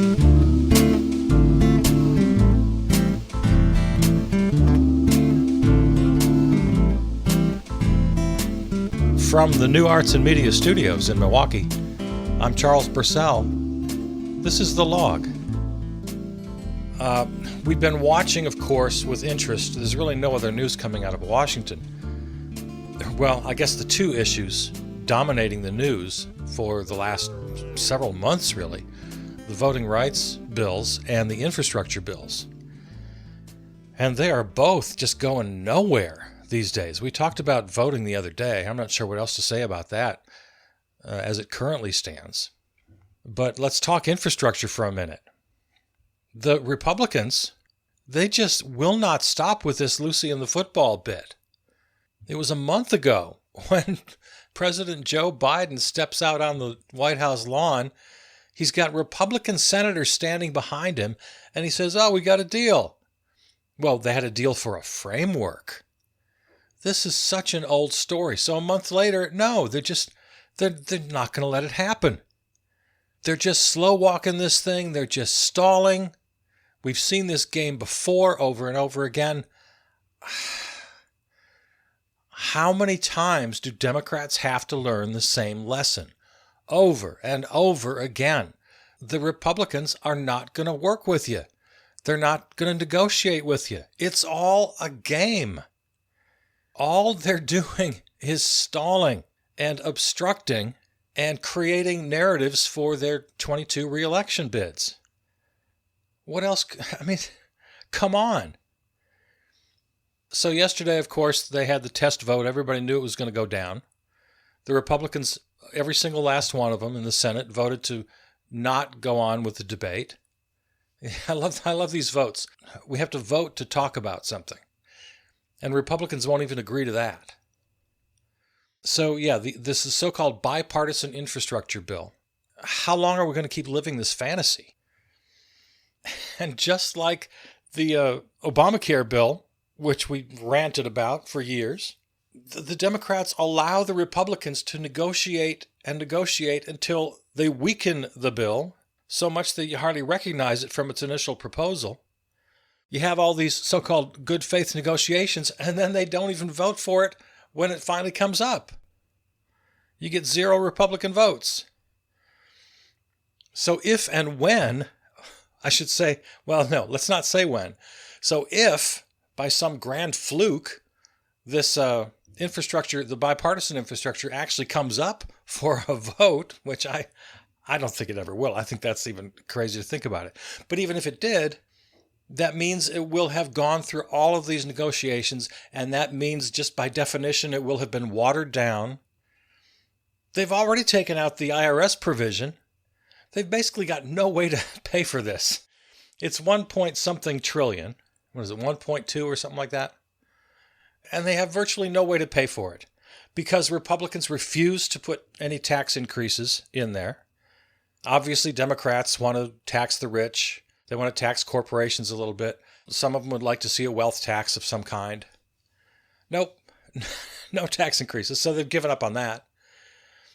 From the New Arts and Media Studios in Milwaukee, I'm Charles Purcell. This is The Log. We've been watching, of course, with interest. There's really no other news coming out of Washington. Well, I guess the two issues dominating the news for the last several months, really, the voting rights bills and the infrastructure bills. And they are both just going nowhere these days. We talked about voting the other day. I'm not sure what else to say about that as it currently stands. But let's talk infrastructure for a minute. The Republicans, they just will not stop with this Lucy in the football bit. It was a month ago when President Joe Biden steps out on the White House lawn. He's got Republican senators standing behind him, and he says, "Oh, we got a deal." Well, they had a deal for a framework. This is such an old story. So a month later, no, they're not going to let it happen. They're just slow walking this thing. They're just stalling. We've seen this game before, over and over again. How many times do Democrats have to learn the same lesson? Over and over again. The Republicans are not going to work with you. They're not going to negotiate with you. It's all a game. All they're doing is stalling and obstructing and creating narratives for their 22 re-election bids. What else? I mean, come on. So yesterday, of course, they had the test vote. Everybody knew it was going to go down. The Republicans, every single last one of them in the Senate, voted to not go on with the debate. I love these votes. We have to vote to talk about something. And Republicans won't even agree to that. So yeah, this is so-called bipartisan infrastructure bill. How long are we going to keep living this fantasy? And just like the Obamacare bill, which we ranted about for years, the Democrats allow the Republicans to negotiate and negotiate until they weaken the bill so much that you hardly recognize it from its initial proposal. You have all these so-called good faith negotiations, and then they don't even vote for it when it finally comes up. You get 0 Republican votes. So if and when, I should say, well, no, let's not say when. So if, by some grand fluke, this infrastructure, the bipartisan infrastructure, actually comes up for a vote, which I don't think it ever will. I think that's even crazy to think about it. But even if it did, that means it will have gone through all of these negotiations, and that means just by definition it will have been watered down. They've already taken out the IRS provision. They've basically got no way to pay for this. It's 1 point something trillion. What is it, 1.2 or something like that? And they have virtually no way to pay for it because Republicans refuse to put any tax increases in there. Obviously, Democrats want to tax the rich. They want to tax corporations a little bit. Some of them would like to see a wealth tax of some kind. Nope, no tax increases, so they've given up on that.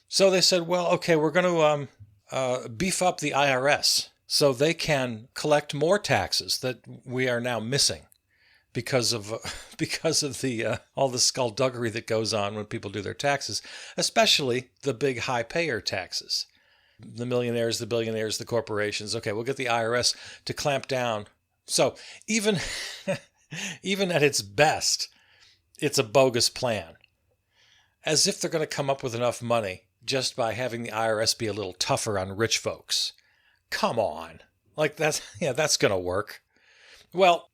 So they said, well, okay, we're going to beef up the IRS so they can collect more taxes that we are now missing because of the all the skullduggery that goes on when people do their taxes, especially the big high payer taxes. The millionaires, the billionaires, the corporations. Okay, we'll get the IRS to clamp down. So even at its best, it's a bogus plan. As if they're going to come up with enough money just by having the IRS be a little tougher on rich folks. Come on. Like that's going to work. Well,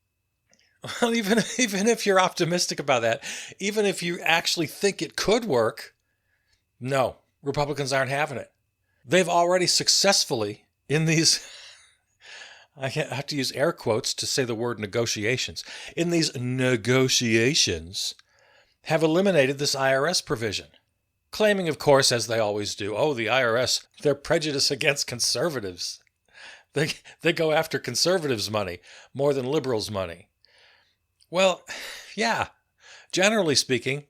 even if you're optimistic about that, even if you actually think it could work, no, Republicans aren't having it. They've already successfully, in these, I have to use air quotes to say the word negotiations, in these negotiations, have eliminated this IRS provision. Claiming, of course, as they always do, oh, the IRS, they're prejudiced against conservatives. They go after conservatives' money more than liberals' money. Well, yeah, generally speaking,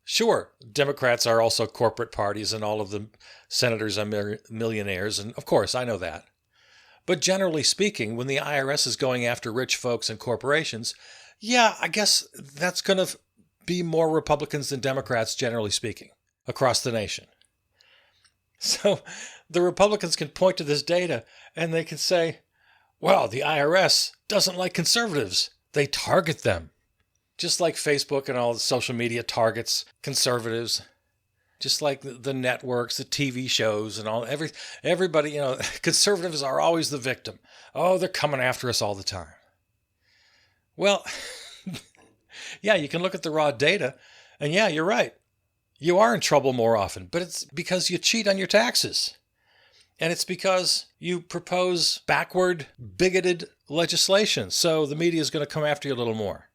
sure, Democrats are also corporate parties and all of the senators are millionaires, and of course, I know that. But generally speaking, when the IRS is going after rich folks and corporations, yeah, I guess that's going to be more Republicans than Democrats, generally speaking, across the nation. So the Republicans can point to this data and they can say, well, the IRS doesn't like conservatives. They target them. Just like Facebook and all the social media targets conservatives. Just like the networks, the TV shows and all, everybody, conservatives are always the victim. Oh, they're coming after us all the time. Well, yeah, you can look at the raw data and yeah, you're right. You are in trouble more often, but it's because you cheat on your taxes. And it's because you propose backward, bigoted legislation. So the media is going to come after you a little more.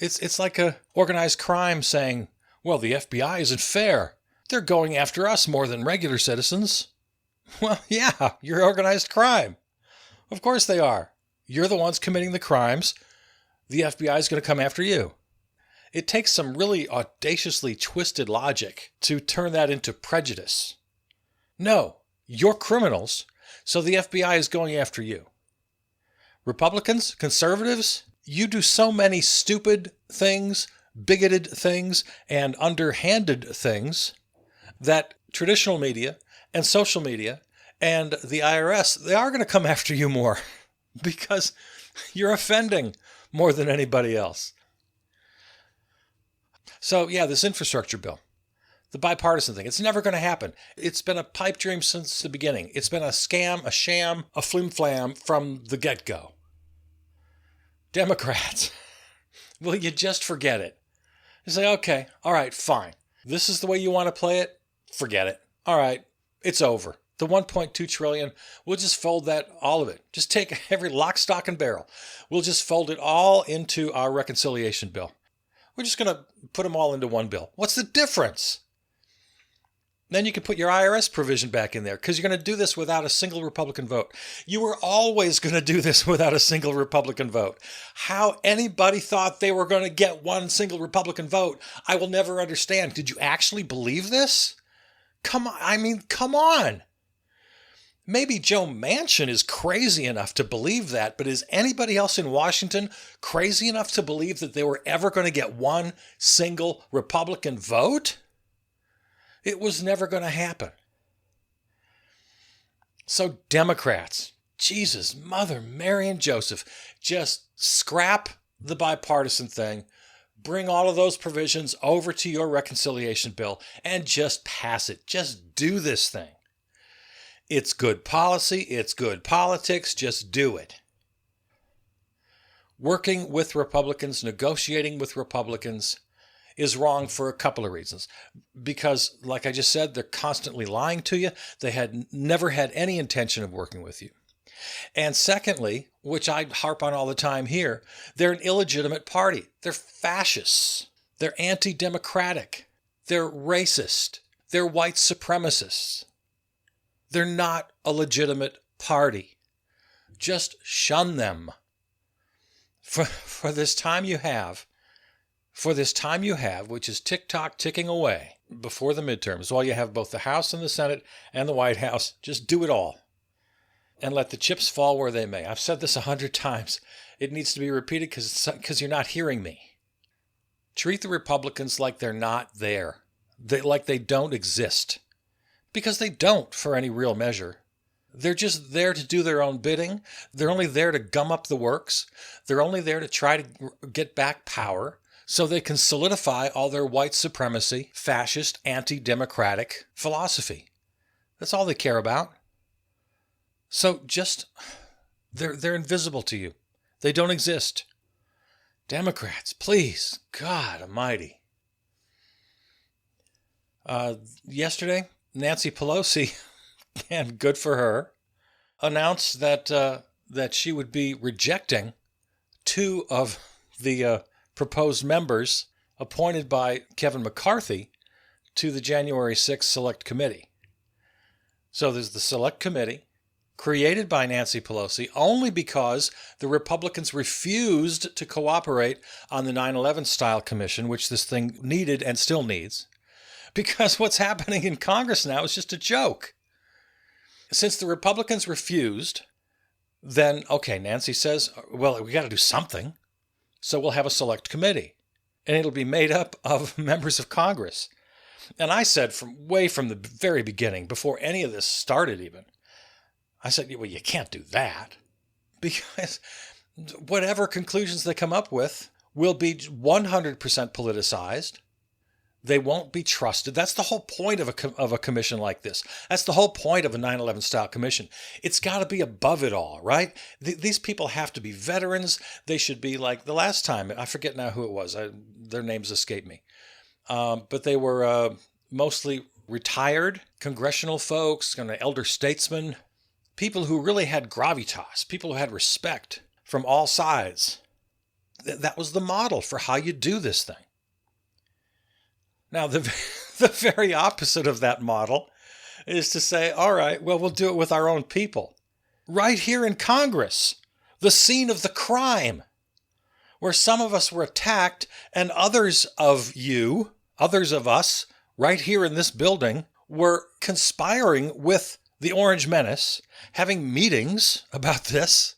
It's like a organized crime saying, well, the FBI isn't fair. They're going after us more than regular citizens. Well, yeah, you're organized crime. Of course they are. You're the ones committing the crimes. The FBI is going to come after you. It takes some really audaciously twisted logic to turn that into prejudice. No, you're criminals, so the FBI is going after you. Republicans, conservatives, you do so many stupid things, bigoted things, and underhanded things that traditional media and social media and the IRS, they are going to come after you more because you're offending more than anybody else. So, yeah, this infrastructure bill, the bipartisan thing, it's never going to happen. It's been a pipe dream since the beginning. It's been a scam, a sham, a flim-flam from the get-go. Democrats, will you just forget it? You say, okay, all right, fine. This is the way you want to play it? Forget it. All right, it's over. The $1.2 trillion, we'll just fold that, all of it. Just take every lock, stock, and barrel. We'll just fold it all into our reconciliation bill. We're just going to put them all into one bill. What's the difference? Then you can put your IRS provision back in there because you're going to do this without a single Republican vote. You were always going to do this without a single Republican vote. How anybody thought they were going to get one single Republican vote, I will never understand. Did you actually believe this? Come on. Maybe Joe Manchin is crazy enough to believe that, but is anybody else in Washington crazy enough to believe that they were ever going to get one single Republican vote? It was never going to happen. So Democrats, Jesus, Mother Mary and Joseph, just scrap the bipartisan thing, bring all of those provisions over to your reconciliation bill, and just pass it. Just do this thing. It's good policy. It's good politics. Just do it. Working with Republicans, negotiating with Republicans is wrong for a couple of reasons. Because, like I just said, they're constantly lying to you. They had never had any intention of working with you. And secondly, which I harp on all the time here, they're an illegitimate party. They're fascists. They're anti-democratic. They're racist. They're white supremacists. They're not a legitimate party. Just shun them. For this time you have, which is tick-tock ticking away before the midterms, while you have both the House and the Senate and the White House, just do it all. And let the chips fall where they may. I've said this 100 times. It needs to be repeated because you're not hearing me. Treat the Republicans like they're not there. Like they don't exist. Because they don't, for any real measure. They're just there to do their own bidding. They're only there to gum up the works. They're only there to try to get back power so they can solidify all their white supremacy, fascist, anti-democratic philosophy. That's all they care about. So just, they're invisible to you. They don't exist. Democrats, please, God almighty. Yesterday, Nancy Pelosi, and good for her, announced that she would be rejecting two of the proposed members appointed by Kevin McCarthy to the January 6th Select Committee. So there's the Select Committee, created by Nancy Pelosi only because the Republicans refused to cooperate on the 9/11 style commission, which this thing needed and still needs. Because what's happening in Congress now is just a joke. Since the Republicans refused, then, okay, Nancy says, well, we got to do something. So we'll have a select committee, and it'll be made up of members of Congress. And I said from the very beginning, before any of this started even, I said, well, you can't do that, because whatever conclusions they come up with will be 100% politicized. They won't be trusted. That's the whole point of a commission like this. That's the whole point of a 9/11 style commission. It's got to be above it all, right? These people have to be veterans. They should be like the last time. I forget now who it was. Their names escape me. But they were mostly retired congressional folks, kind of elder statesmen, people who really had gravitas, people who had respect from all sides. That was the model for how you do this thing. Now, the very opposite of that model is to say, all right, well, we'll do it with our own people. Right here in Congress, the scene of the crime, where some of us were attacked and others of us, right here in this building, were conspiring with the Orange Menace, having meetings about this,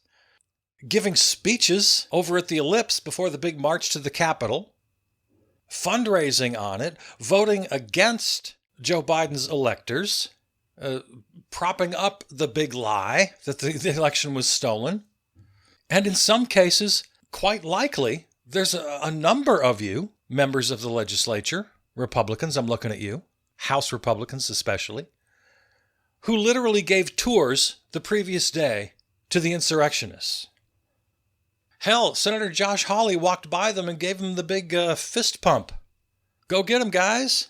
giving speeches over at the Ellipse before the big march to the Capitol, fundraising on it, voting against Joe Biden's electors, propping up the big lie that the election was stolen. And in some cases, quite likely, there's a number of you, members of the legislature, Republicans, I'm looking at you, House Republicans especially, who literally gave tours the previous day to the insurrectionists. Hell, Senator Josh Hawley walked by them and gave them the big fist pump. Go get them, guys.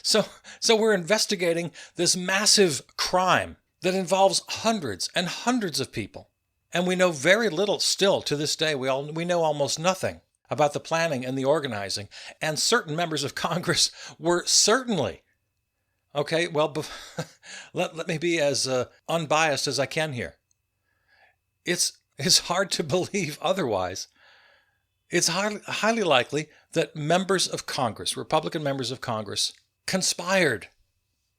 So we're investigating this massive crime that involves hundreds and hundreds of people. And we know very little still to this day. We know almost nothing about the planning and the organizing. And certain members of Congress were certainly, okay, well, let me be as unbiased as I can here. It's hard to believe otherwise. It's highly likely that members of Congress, Republican members of Congress, conspired,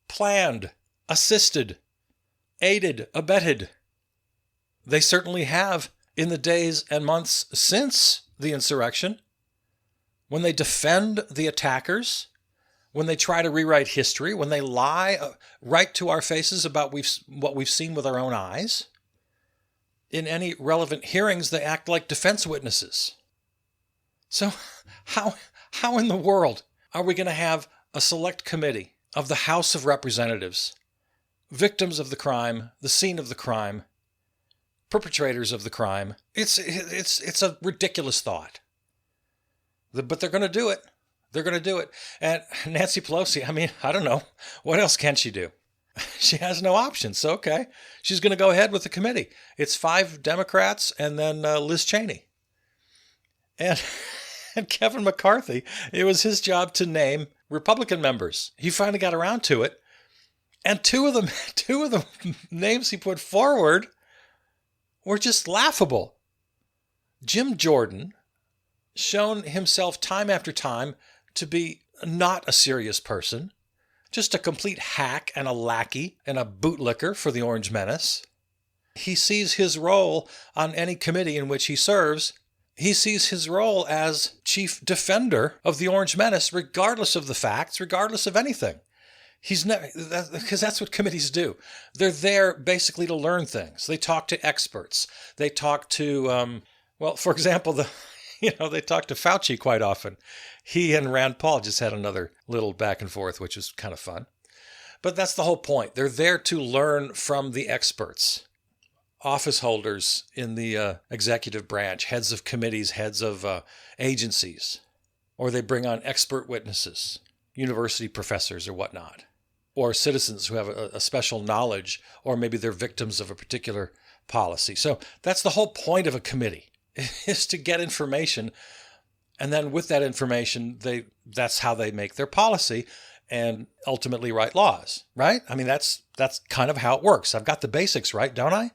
planned, assisted, aided, abetted. They certainly have in the days and months since the insurrection, when they defend the attackers, when they try to rewrite history, when they lie right to our faces about what we've seen with our own eyes. In any relevant hearings, they act like defense witnesses. So how in the world are we going to have a select committee of the House of Representatives, victims of the crime, the scene of the crime, perpetrators of the crime? It's a ridiculous thought. But they're going to do it. They're going to do it. And Nancy Pelosi, I mean, I don't know. What else can she do? She has no options. So, okay, she's going to go ahead with the committee. It's 5 Democrats and then Liz Cheney. And Kevin McCarthy, it was his job to name Republican members. He finally got around to it. And two of the names he put forward were just laughable. Jim Jordan, shown himself time after time to be not a serious person, just a complete hack and a lackey and a bootlicker for the Orange Menace. He sees his role on any committee in which he serves. He sees his role as chief defender of the Orange Menace, regardless of the facts, regardless of anything. He's never, because that's what committees do. They're there basically to learn things. They talk to experts. They talk to, for example, they talk to Fauci quite often. He and Rand Paul just had another little back and forth, which was kind of fun. But that's the whole point. They're there to learn from the experts, office holders in the executive branch, heads of committees, heads of agencies, or they bring on expert witnesses, university professors or whatnot, or citizens who have a special knowledge, or maybe they're victims of a particular policy. So that's the whole point of a committee, is to get information. And then with that information, that's how they make their policy and ultimately write laws, right? I mean, that's kind of how it works. I've got the basics right, don't I?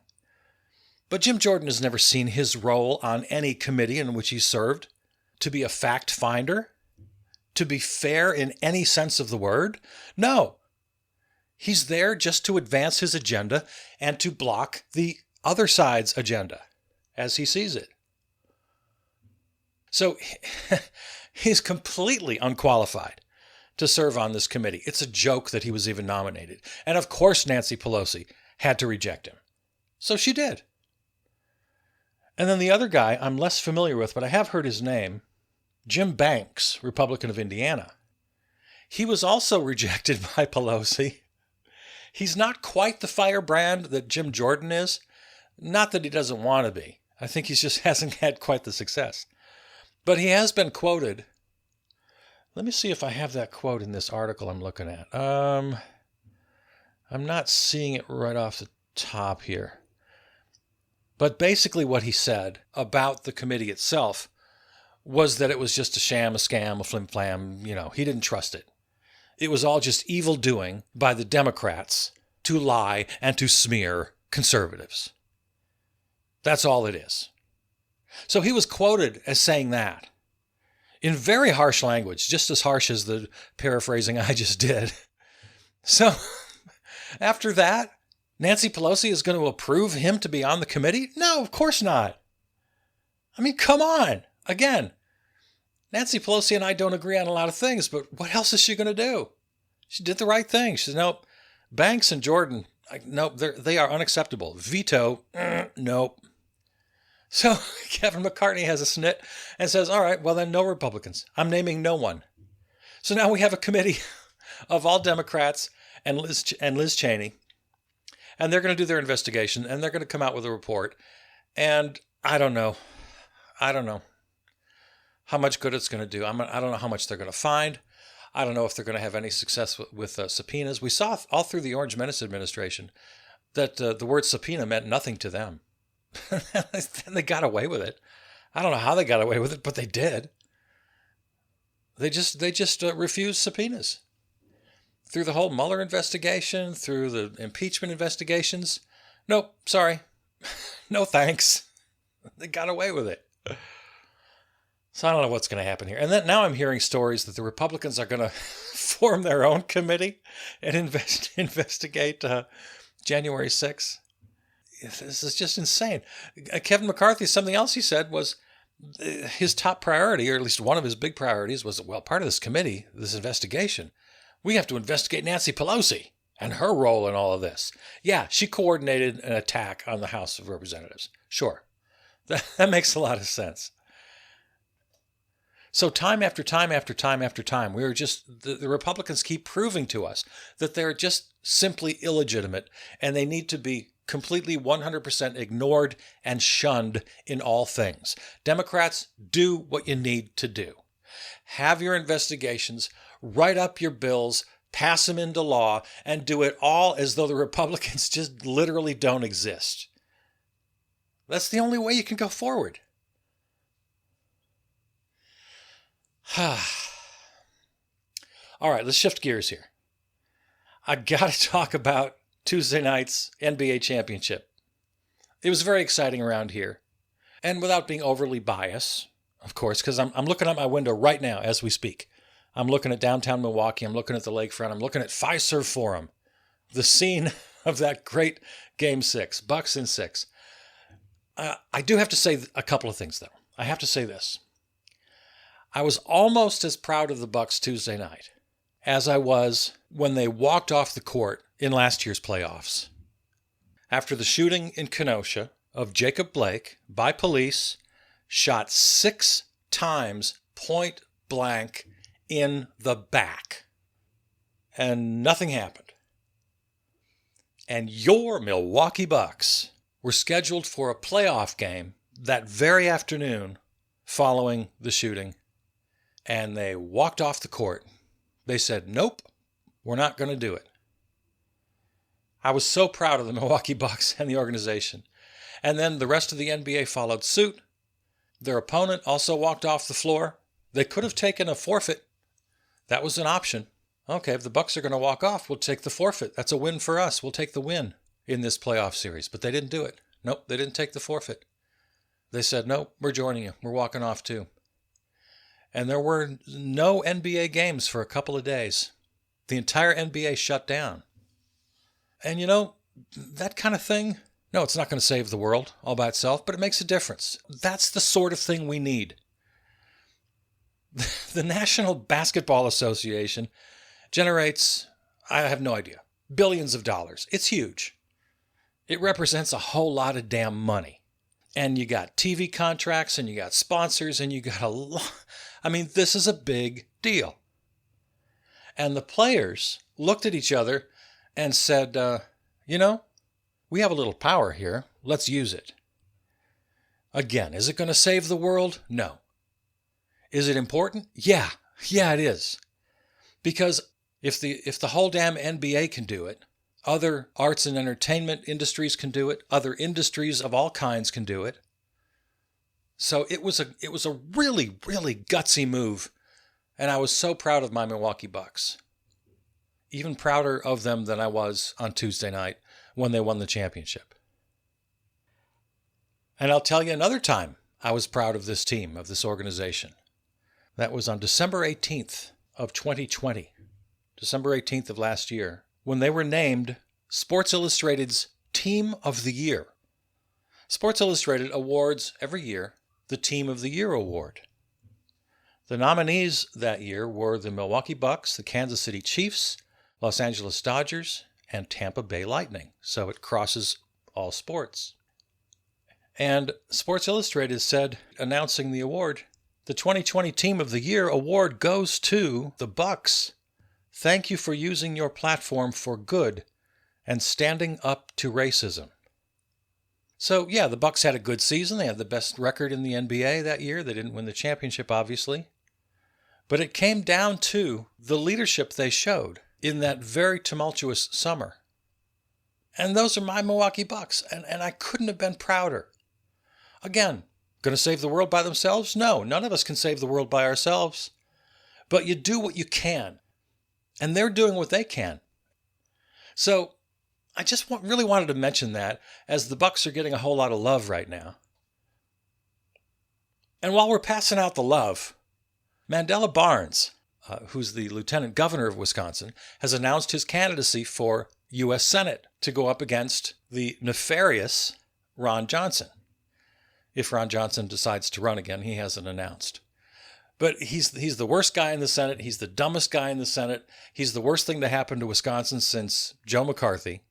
But Jim Jordan has never seen his role on any committee in which he served to be a fact finder, to be fair in any sense of the word. No. He's there just to advance his agenda and to block the other side's agenda as he sees it. So he's completely unqualified to serve on this committee. It's a joke that he was even nominated. And of course, Nancy Pelosi had to reject him. So she did. And then the other guy I'm less familiar with, but I have heard his name, Jim Banks, Republican of Indiana. He was also rejected by Pelosi. He's not quite the firebrand that Jim Jordan is. Not that he doesn't want to be. I think he just hasn't had quite the success. But he has been quoted. Let me see if I have that quote in this article I'm looking at. I'm not seeing it right off the top here. But basically what he said about the committee itself was that it was just a sham, a scam, a flim-flam. He didn't trust it. It was all just evil doing by the Democrats to lie and to smear conservatives. That's all it is. So he was quoted as saying that in very harsh language, just as harsh as the paraphrasing I just did. So after that, Nancy Pelosi is going to approve him to be on the committee? No, of course not. I mean, come on. Again, Nancy Pelosi and I don't agree on a lot of things, but what else is she going to do? She did the right thing. She said, nope, Banks and Jordan, nope, they are unacceptable. Veto, nope. So Kevin McCarthy has a snit and says, all right, well then no Republicans. I'm naming no one. So now we have a committee of all Democrats and Liz Cheney, and they're going to do their investigation, and they're going to come out with a report. And I don't know how much good it's going to do. I don't know how much they're going to find. I don't know if they're going to have any success with subpoenas. We saw all through the Orange Menace administration that the word subpoena meant nothing to them. And they got away with it. I don't know how they got away with it, but they did. They just refused subpoenas. Through the whole Mueller investigation, through the impeachment investigations. Nope, sorry. No thanks. They got away with it. So I don't know what's going to happen here. And then now I'm hearing stories that the Republicans are going to form their own committee and investigate January 6th. This is just insane. Kevin McCarthy, something else he said was his top priority, or at least one of his big priorities, was, well, part of this committee, this investigation, we have to investigate Nancy Pelosi and her role in all of this. Yeah, she coordinated an attack on the House of Representatives. Sure. That makes a lot of sense. So time after time after time after time, the Republicans keep proving to us that they're just simply illegitimate, and they need to be completely 100% ignored and shunned in all things. Democrats, do what you need to do. Have your investigations, write up your bills, pass them into law, and do it all as though the Republicans just literally don't exist. That's the only way you can go forward. All right, let's shift gears here. I got to talk about Tuesday night's NBA championship. It was very exciting around here. And without being overly biased, of course, because I'm looking out my window right now as we speak. I'm looking at downtown Milwaukee. I'm looking at the lakefront. I'm looking at Fiserv Forum, the scene of that great Game 6, Bucks in 6. I do have to say a couple of things, though. I have to say this. I was almost as proud of the Bucks Tuesday night as I was when they walked off the court in last year's playoffs. After the shooting in Kenosha of Jacob Blake by police, shot 6 times point blank in the back. And nothing happened. And your Milwaukee Bucks were scheduled for a playoff game that very afternoon following the shooting. And they walked off the court. They said, nope, we're not going to do it. I was so proud of the Milwaukee Bucks and the organization. And then the rest of the NBA followed suit. Their opponent also walked off the floor. They could have taken a forfeit. That was an option. Okay, if the Bucks are going to walk off, we'll take the forfeit. That's a win for us. We'll take the win in this playoff series. But they didn't do it. Nope, they didn't take the forfeit. They said, nope, we're joining you. We're walking off too. And there were no NBA games for a couple of days. The entire NBA shut down. And that kind of thing, no, it's not going to save the world all by itself, but it makes a difference. That's the sort of thing we need. The National Basketball Association generates, I have no idea, billions of dollars. It's huge. It represents a whole lot of damn money. And you got TV contracts and you got sponsors and you got a lot. I mean, this is a big deal. And the players looked at each other and said, we have a little power here. Let's use it. Again, is it going to save the world? No. Is it important? Yeah, it is. Because if the whole damn NBA can do it, other arts and entertainment industries can do it, other industries of all kinds can do it. So it was a really, really gutsy move, and I was so proud of my Milwaukee Bucks. Even prouder of them than I was on Tuesday night when they won the championship. And I'll tell you another time I was proud of this team, of this organization. That was on December 18th of 2020, December 18th of last year, when they were named Sports Illustrated's Team of the Year. Sports Illustrated awards every year the Team of the Year award. The nominees that year were the Milwaukee Bucks, the Kansas City Chiefs, Los Angeles Dodgers, and Tampa Bay Lightning. So it crosses all sports. And Sports Illustrated said, announcing the award, the 2020 Team of the Year award goes to the Bucks. Thank you for using your platform for good and standing up to racism. So yeah, the Bucks had a good season. They had the best record in the NBA that year. They didn't win the championship, obviously. But it came down to the leadership they showed in that very tumultuous summer. And those are my Milwaukee Bucks, and I couldn't have been prouder. Again, going to save the world by themselves? No, none of us can save the world by ourselves. But you do what you can. And they're doing what they can. So I just really wanted to mention that, as the Bucks are getting a whole lot of love right now. And while we're passing out the love, Mandela Barnes, who's the lieutenant governor of Wisconsin, has announced his candidacy for U.S. Senate to go up against the nefarious Ron Johnson. If Ron Johnson decides to run again, he hasn't announced. But he's the worst guy in the Senate. He's the dumbest guy in the Senate. He's the worst thing to happen to Wisconsin since Joe McCarthy.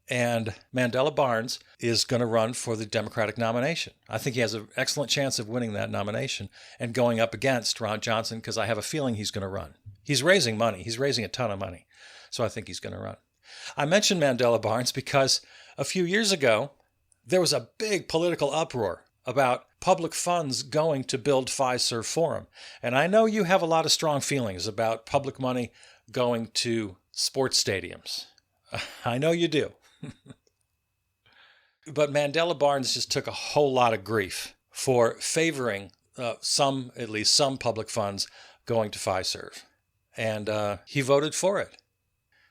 And Mandela Barnes is going to run for the Democratic nomination. I think he has an excellent chance of winning that nomination and going up against Ron Johnson, because I have a feeling he's going to run. He's raising money. He's raising a ton of money. So I think he's going to run. I mentioned Mandela Barnes because a few years ago, there was a big political uproar about public funds going to build Fiserv Forum. And I know you have a lot of strong feelings about public money going to sports stadiums. I know you do. But Mandela Barnes just took a whole lot of grief for favoring at least some public funds going to Fiserv. And he voted for it.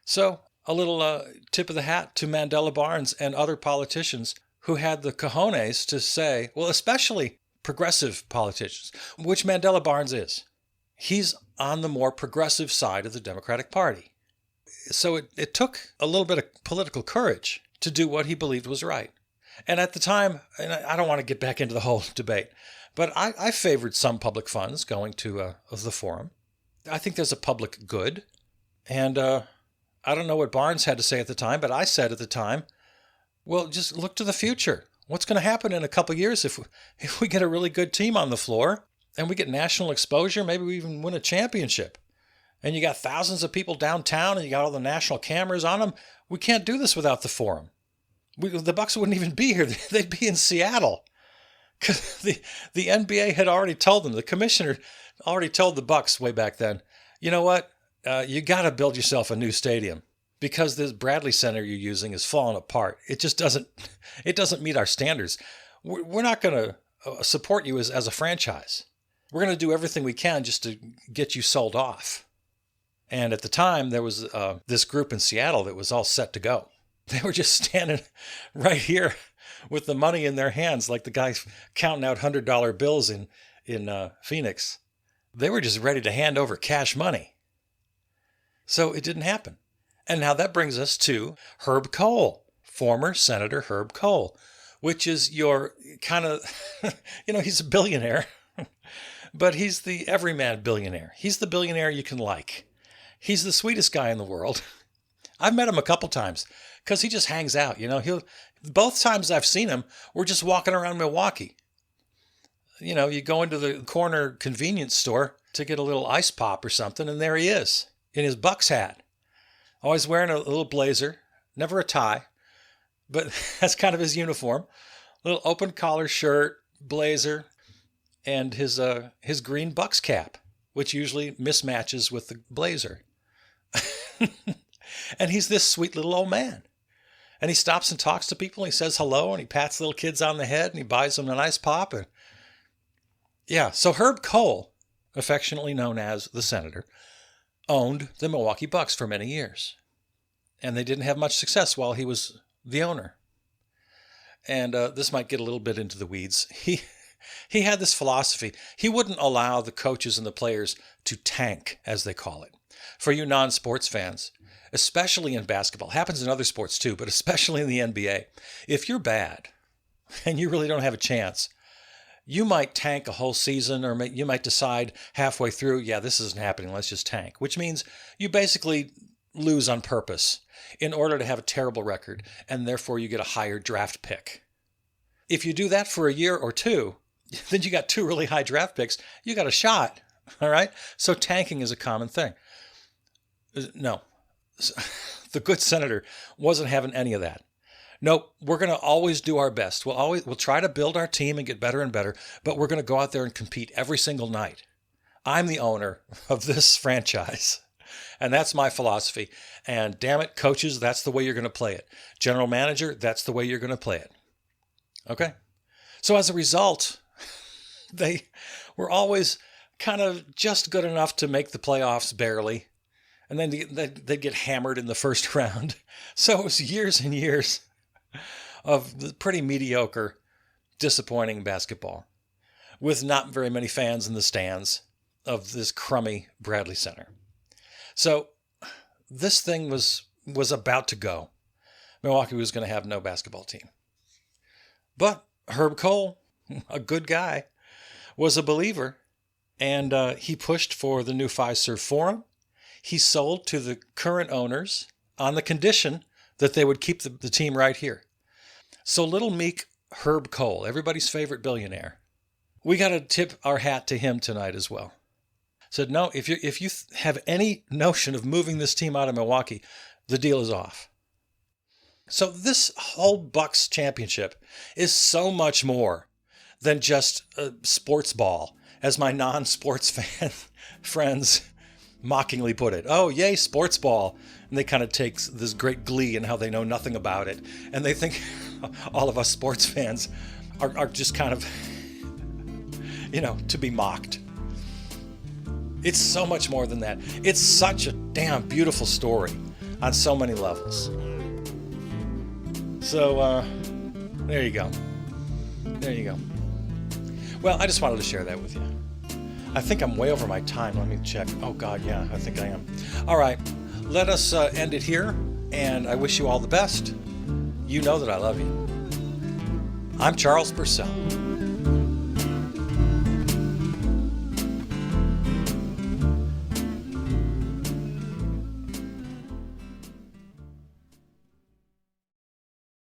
So a little tip of the hat to Mandela Barnes and other politicians who had the cojones to say, well, especially progressive politicians, which Mandela Barnes is. He's on the more progressive side of the Democratic Party. So it took a little bit of political courage to do what he believed was right. And at the time, and I don't want to get back into the whole debate, but I favored some public funds going to the forum. I think there's a public good. And I don't know what Barnes had to say at the time, but I said at the time, well, just look to the future. What's going to happen in a couple of years if we get a really good team on the floor and we get national exposure, maybe we even win a championship. And you got thousands of people downtown and you got all the national cameras on them. We can't do this without the forum. The Bucks wouldn't even be here. They'd be in Seattle. Because the NBA had already told them, the commissioner already told the Bucks way back then, you know what? You got to build yourself a new stadium. Because this Bradley Center you're using is falling apart. It just doesn't meet our standards. We're not going to support you as a franchise. We're going to do everything we can just to get you sold off. And at the time, there was this group in Seattle that was all set to go. They were just standing right here with the money in their hands, like the guy counting out $100 bills in Phoenix. They were just ready to hand over cash money. So it didn't happen. And now that brings us to Herb Kohl, former Senator Herb Kohl, which is your kind of, he's a billionaire, but he's the everyman billionaire. He's the billionaire you can like. He's the sweetest guy in the world. I've met him a couple times because he just hangs out. Both times I've seen him, we're just walking around Milwaukee. You go into the corner convenience store to get a little ice pop or something, and there he is in his Bucks hat. Always wearing a little blazer, never a tie, but that's kind of his uniform. Little open collar shirt, blazer, and his green Bucks cap, which usually mismatches with the blazer. And he's this sweet little old man. And he stops and talks to people. And he says hello, and he pats little kids on the head, and he buys them a nice pop. And yeah, so Herb Kohl, affectionately known as the Senator, owned the Milwaukee Bucks for many years. And they didn't have much success while he was the owner. And this might get a little bit into the weeds. He had this philosophy. He wouldn't allow the coaches and the players to tank, as they call it. For you non-sports fans, especially in basketball, happens in other sports too, but especially in the NBA, if you're bad and you really don't have a chance, you might tank a whole season, or you might decide halfway through, yeah, this isn't happening, let's just tank, which means you basically lose on purpose in order to have a terrible record, and therefore you get a higher draft pick. If you do that for a year or two, then you got 2 really high draft picks, you got a shot, all right? So tanking is a common thing. No, the good senator wasn't having any of that. Nope, we're going to always do our best. We'll try to build our team and get better and better, but we're going to go out there and compete every single night. I'm the owner of this franchise, and that's my philosophy. And damn it, coaches, that's the way you're going to play it. General manager, that's the way you're going to play it. Okay? So as a result, they were always kind of just good enough to make the playoffs barely, and then they'd get hammered in the first round. So it was years and years of the pretty mediocre, disappointing basketball with not very many fans in the stands of this crummy Bradley Center. So this thing was about to go. Milwaukee was going to have no basketball team. But Herb Kohl, a good guy, was a believer, and he pushed for the new Fiserv Forum. He sold to the current owners on the condition that they would keep the team right here. So little meek Herb Kohl, everybody's favorite billionaire, we got to tip our hat to him tonight as well. Said, no, if you have any notion of moving this team out of Milwaukee, the deal is off. So this whole Bucks championship is so much more than just a sports ball, as my non-sports fan friends mockingly put it. Oh, yay, sports ball. And they kind of take this great glee in how they know nothing about it. And they think all of us sports fans are just kind of, to be mocked. It's so much more than that. It's such a damn beautiful story on so many levels. So, there you go. There you go. Well, I just wanted to share that with you. I think I'm way over my time. Let me check. Oh, God, yeah, I think I am. All right, let us end it here, and I wish you all the best. You know that I love you. I'm Charles Purcell.